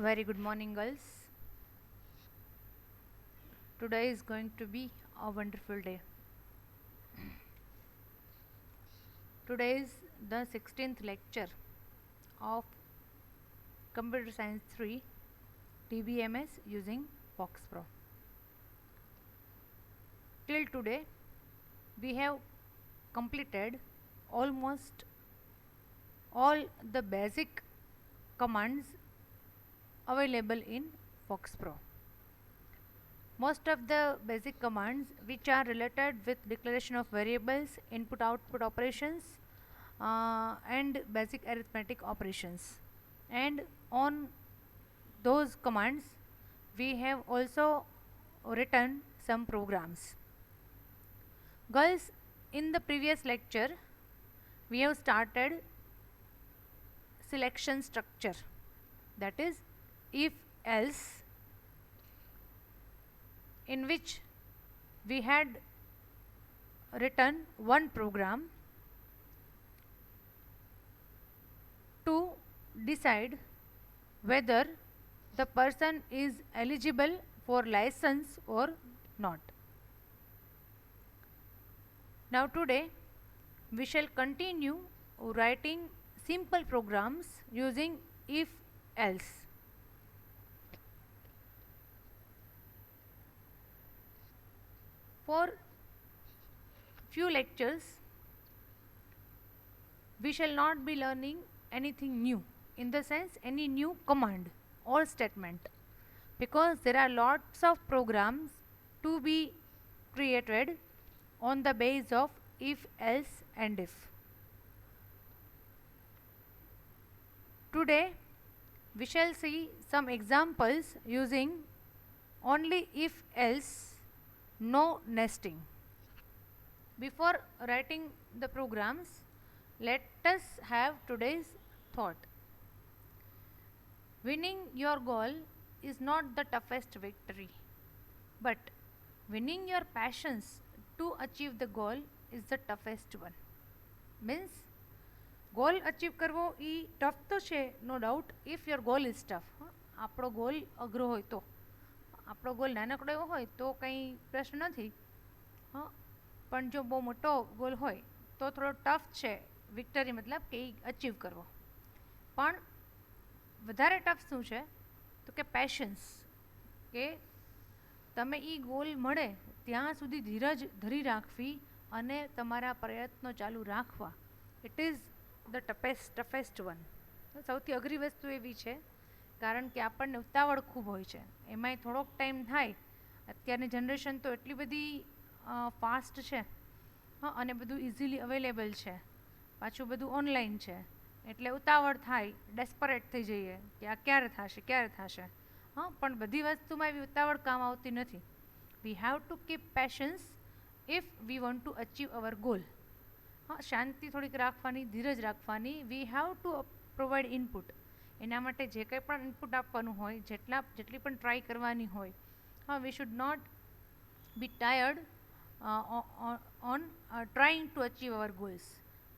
Very good morning, girls. Today is going to be a wonderful day. Today is the 16th lecture of Computer Science 3 TBMS using FoxPro. Till today, we have completed almost all the basic commands available in FoxPro. Most of the basic commands which are related with declaration of variables, input output operations, and basic arithmetic operations, and on those commands we have also written some programs. Girls, in the previous lecture we have started selection structure, that is if else, in which we had written one program to decide whether the person is eligible for license or not. Now today we shall continue writing simple programs using if else. For few lectures we shall not be learning anything new, in the sense any new command or statement, because there are lots of programs to be created on the base of if, else and if. Today we shall see some examples using only if, else, no nesting. Before writing the programs, let us have today's thought. Winning your goal is not the toughest victory, but winning your passions to achieve the goal is the toughest one. Means goal achieve કરવો એ tough તો છે, no doubt, if your goal is tough. આપણો goal અઘરો હોય તો, આપણો goal નાનકડો એવો હોય તો કંઈ પ્રશ્ન નથી. પણ જો બહુ મોટો ગોલ હોય તો થોડો ટફ છે વિક્ટરી, મતલબ કે એ અચીવ કરવો. પણ વધારે ટફ શું છે તો કે પેશન્સ, કે તમે એ ગોલ મળે ત્યાં સુધી ધીરજ ધરી રાખવી અને તમારા પ્રયત્નો ચાલુ રાખવા. It is the toughest one. સૌથી અઘરી વસ્તુ એવી છે, કારણ કે આપણને ઉતાવળ ખૂબ હોય છે, એમાંય થોડોક ટાઈમ થાય. અત્યારની જનરેશન તો એટલી બધી ફાસ્ટ છે, અને બધું ઇઝીલી અવેલેબલ છે, પાછું બધું ઓનલાઈન છે, એટલે ઉતાવળ થાય, ડેસ્પરેટ થઈ જઈએ કે આ ક્યારે થશે ક્યારે થશે. પણ બધી વસ્તુમાં એવી ઉતાવળ કામ આવતી નથી. We have to keep patience if we want to achieve our goal. શાંતિ થોડીક રાખવાની, ધીરજ રાખવાની. We have to provide input. એના માટે જે કંઈ પણ ઇનપુટ આપવાનું હોય, જેટલી પણ ટ્રાય કરવાની હોય, we should not be tired on trying to achieve our goals.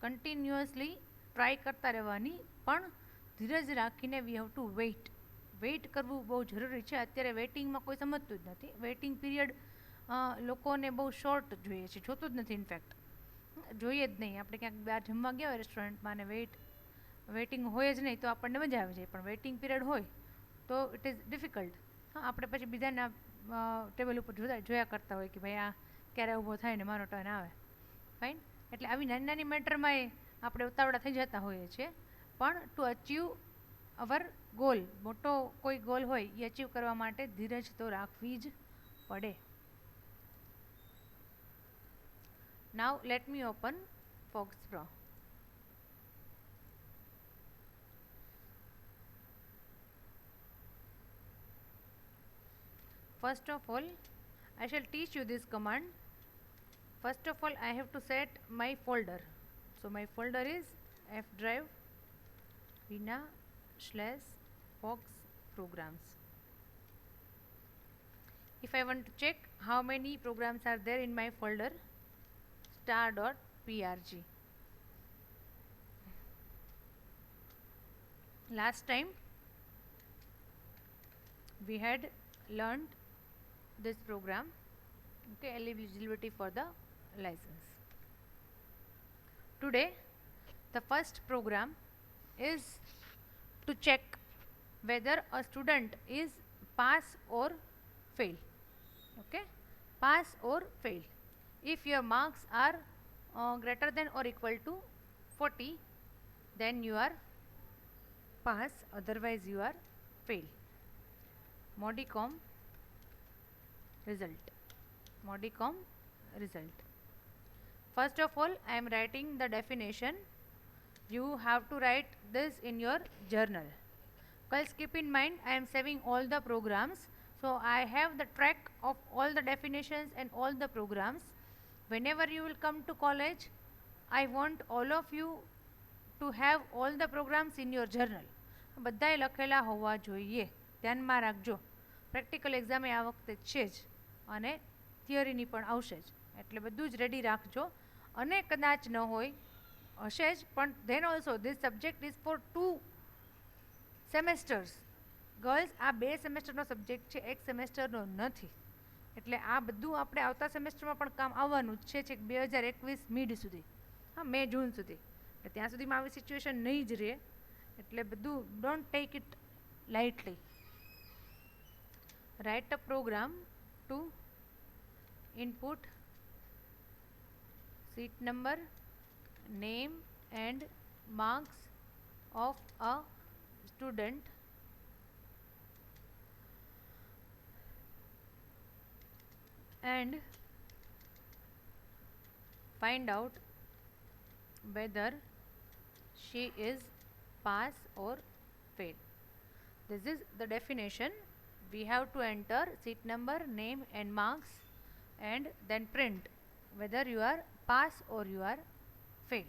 Continuously try કરતા રહેવાની, પણ ધીરજ રાખીને વી હેવ ટુ વેઇટ કરવું બહુ જરૂરી છે. અત્યારે વેઇટિંગમાં કોઈ સમજતું જ નથી. વેઇટિંગ પીરિયડ લોકોને બહુ શોર્ટ જોઈએ છે, જોતું જ નથી. ઇનફેક્ટ જોઈએ જ નહીં. આપણે ક્યાંક બહાર જમવા ગયા હોય રેસ્ટોરન્ટમાં અને વેઇટિંગ હોય જ નહીં તો આપણને મજા આવી જાય, પણ વેઇટિંગ પીરિયડ હોય તો ઇટ ઇઝ ડિફિકલ્ટ. આપણે પછી બીજાના ટેબલ ઉપર જોયા કરતા હોય કે ભાઈ આ ક્યારે ઊભો થાય ને મારો ટર્ન આવે. ફાઇન. એટલે આવી નાની નાની મેટરમાં આપણે ઉતાવળા થઈ જતા હોઈએ છીએ. પણ ટુ અચીવ અવર ગોલ, મોટો કોઈ ગોલ હોય એ અચીવ કરવા માટે ધીરજ તો રાખવી જ પડે. Now let me open FoxPro. First of all, I shall teach you this command. First of all, I have to set my folder. So my folder is F drive Vina/Fox programs. If I want to check how many programs are there in my folder, star.prg. Last time we had learned this program, okay, eligibility for the license. Today the first program is to check whether a student is pass or fail, okay, pass or fail. If your marks are greater than or equal to 40, then you are pass, otherwise you are fail. Modicum result. Modicum result. First of all, I am writing the definition. You have to write this in your journal. Guys, keep in mind I am saving all the programs, so I have the track of all the definitions and all the programs. Whenever you will come to college, I want all of you to have all the programs in your journal. બધાય લખેલા હોવા જોઈએ, ધ્યાનમાં રાખજો. Practical exam આ વખતે છે જ અને થિયરીની પણ આવશે જ, એટલે બધું જ રેડી રાખજો. અને કદાચ ન હોય, હશે જ, પણ then also this subject is for 2 semesters. Girls, આ 2 સેમેસ્ટરનો સબ્જેક્ટ છે, એક સેમેસ્ટરનો નથી. એટલે આ બધું આપણે આવતા સેમેસ્ટરમાં પણ કામ આવવાનું જ છે, છેક 2021 મિડ સુધી, હા, મે જૂન સુધી. એટલે ત્યાં સુધીમાં આવી સિચ્યુએશન નહીં જ રહે. એટલે બધું don't take it lightly. Write a program to input seat number, name and marks of a student and find out whether she is pass or fail. This is the definition. We have to enter seat number, name and marks and then print whether you are pass or you are fail.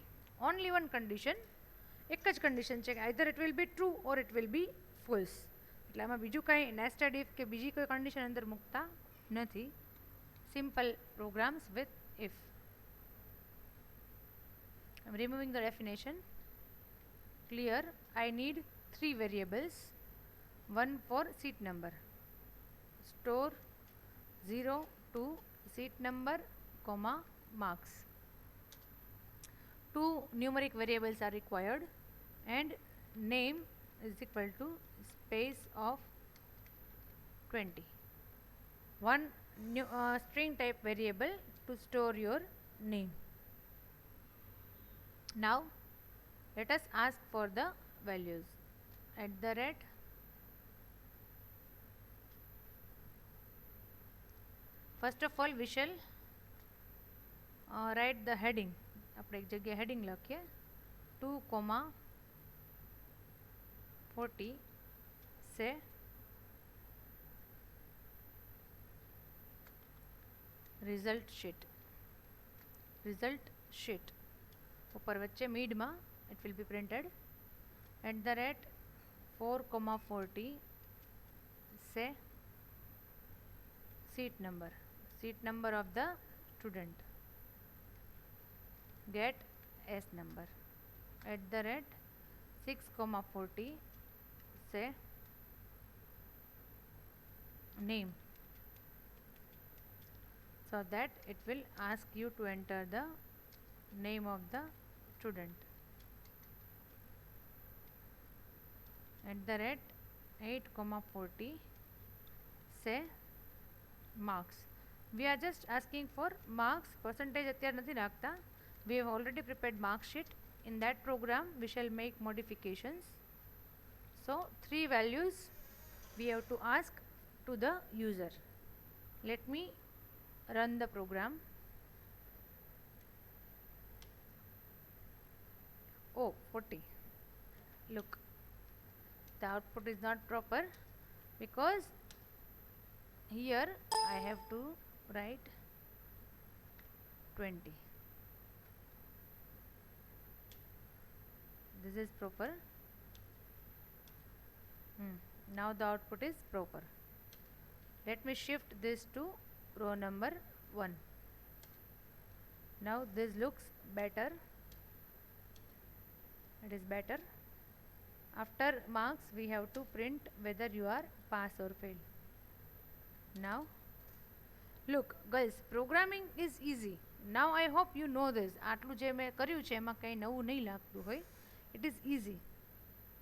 Only one condition, એક જ condition છે, either it will be true or it will be false. એટલે આમાં બીજું કાંઈ nested if કે બીજી કોઈ condition અંદર મૂકતા નથી. Simple programs with if. I am removing the definition. Clear. I need 3 variables. One for seat number. Store 0 to seat number, comma, marks. 2 numeric variables are required and name is equal to space of 20. One string type variable to store your name. Now let us ask for the values. At the rate first of all we shall write the heading. આપણે એક જગ્યાએ heading લખીએ. 2,40 से result sheet. Result sheet ઉપર વચ્ચે મિડમાં it will be printed. At the rate 4,40 से seat number of the student, get S number. At the rate 6,40 से name, so that it will ask you to enter the name of the student. At the rate 8,40 से marks. We are just asking for marks. Percentage અત્યારે નથી રાખતા. We have already prepared mark sheet. In that program we shall make modifications. So 3 values we have to ask to the user. Let me run the program. Oh, 40. Look, the output is not proper because here I have to write 20. This is proper. Now the output is proper. Let me shift this to row number 1. Now this looks better. It is better. After marks we have to print whether you are pass or fail. Now, look, girls, programming is easy. Now I hope you know this. આટલું જે મેં કર્યું છે એમાં કંઈ નવું નહીં લાગતું હોય. It is easy.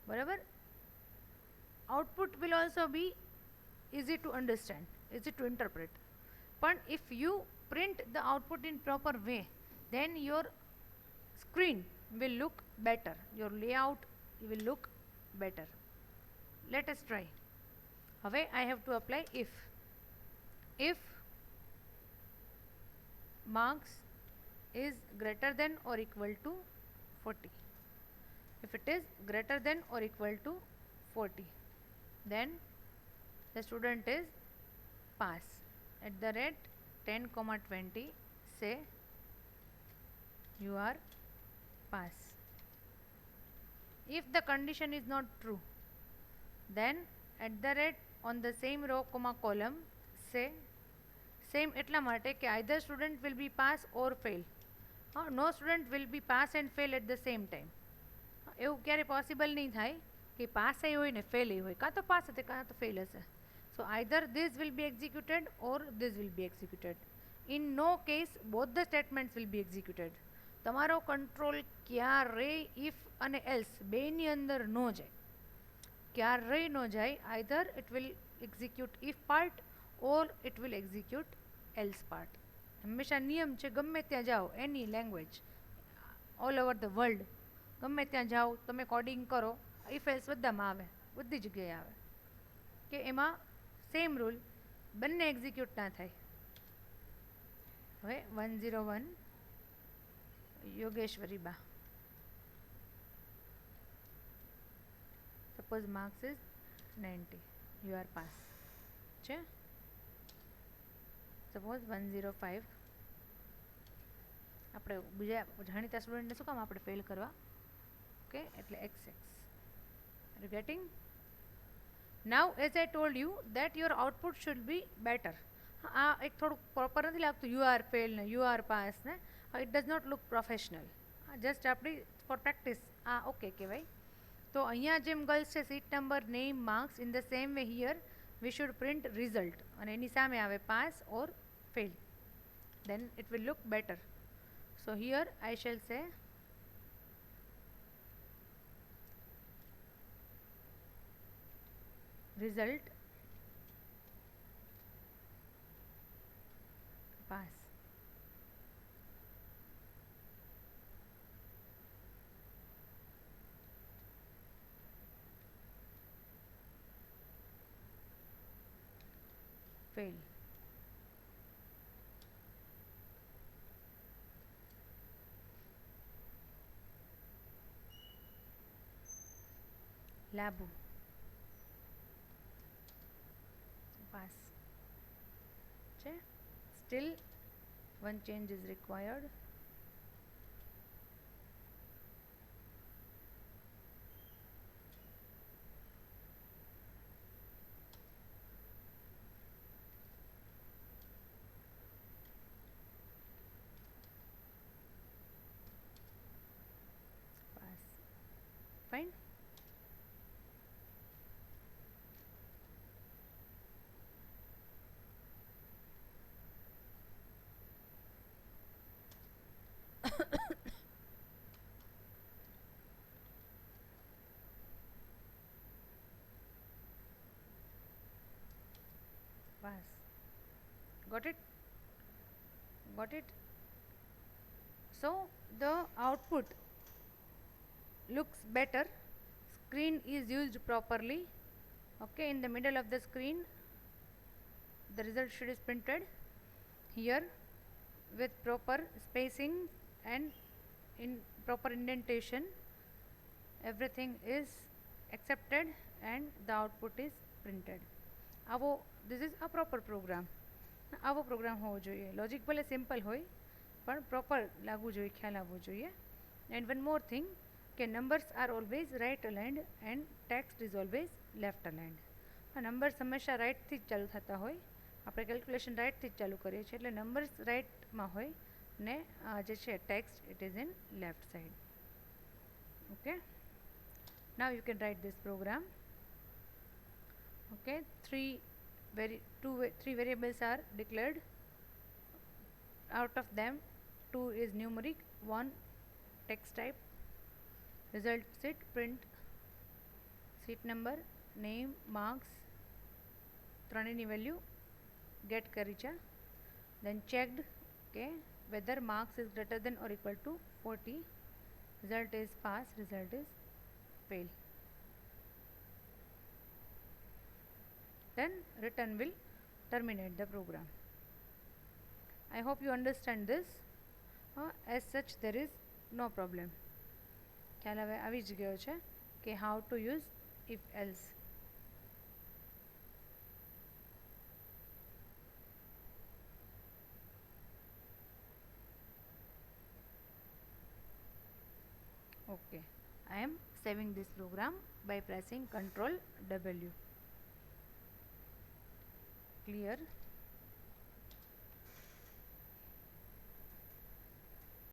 બરાબર? Output will also be easy to understand, easy to interpret. But if you print the output in proper way, then your screen will look better. Your layout will look better. Let us try. હવે I have to apply if. If marks is greater than or equal to 40. If it is greater than or equal to 40, then the student is pass. At the rate 10,20 say you are pass. If the condition is not true, then at the rate on the same row comma column say same એટલા માટે કે either student will be pass or fail. No student will be pass and fail at the same time. એવું ક્યારે possible નહીં થાય કે pass એ હોય ને ફેલ એ હોય, કાં તો પાસ હશે કાં તો ફેલ હશે. So either this will be executed or this will be executed. In no case both the statements will be executed. તમારો કંટ્રોલ ક્યારેય ઇફ અને એલ્સ બેની અંદર ન જાય, ક્યારેય ન જાય. Either it will execute if part or it will execute else part. હંમેશા નિયમ છે, ગમે ત્યાં જાઓ, any language all over the world, ગમે ત્યાં જાઓ તમે કોડિંગ કરો, ઇફ એલ્સ બધામાં આવે, બધી જગ્યાએ આવે કે એમાં સેમ રૂલ બંને એક્ઝિક્યુટ ના થાય. હવે 101 યોગેશ્વરી બા, suppose marks is 90, you are pass છે. સપોઝ 105 આપણે બીજા જાણીતા સ્ટુડન્ટને શું કામ આપણે ફેલ કરવા, ઓકે, એટલે XX. Are you getting? Now as I told you that your output should be better. આ એક થોડુંક પ્રોપર નથી લાગતું, યુ આર ફેલ ને યુ આર પાસ ને, it does not look professional. Just આપણી ફોર પ્રેક્ટિસ આ ઓકે કહેવાય. તો અહીંયા જેમ ગર્લ્સ છે seat number name marks, in the same way here we should print result અને એની સામે આવે pass or fail, then it will look better. So here I shall say result pass. Fail. Labu. Pass. Still one change is required. Pass. Fine. Pass. Got it? Got it? So the output looks better. Screen is used properly. Okay, in the middle of the screen the result sheet is printed here with proper spacing and in proper indentation. Everything is accepted and the output is printed. આવો this is a proper program. આવો programme હોવો જોઈએ. Logic ભલે simple હોય પણ proper લાગવું જોઈએ, ખ્યાલ આવવો જોઈએ. એન્ડ વન મોર થિંગ કે numbers are always right aligned and text is always left aligned. Numbers હંમેશા રાઇટથી જ ચાલુ થતા હોય, આપણે કેલ્ક્યુલેશન રાઇટથી જ ચાલુ કરીએ છીએ, એટલે નંબર્સ રાઇટમાં હોય ને જે છે text it is in left side. Okay, now you can write this program. Okay, 3 three variables are declared. Out of them, two is numeric, one text type. Result set print seat number, name, marks, thrown any value, get karicha. Then checked, okay, whether marks is greater than or equal to 40. Result is pass, result is fail. Then return will terminate the program. I hope you understand this. As such there is no problem. ખ્યાલ હવે આવી જ ગયો છે કે how to use if else. Okay, I am saving this program by pressing Ctrl W. Clear.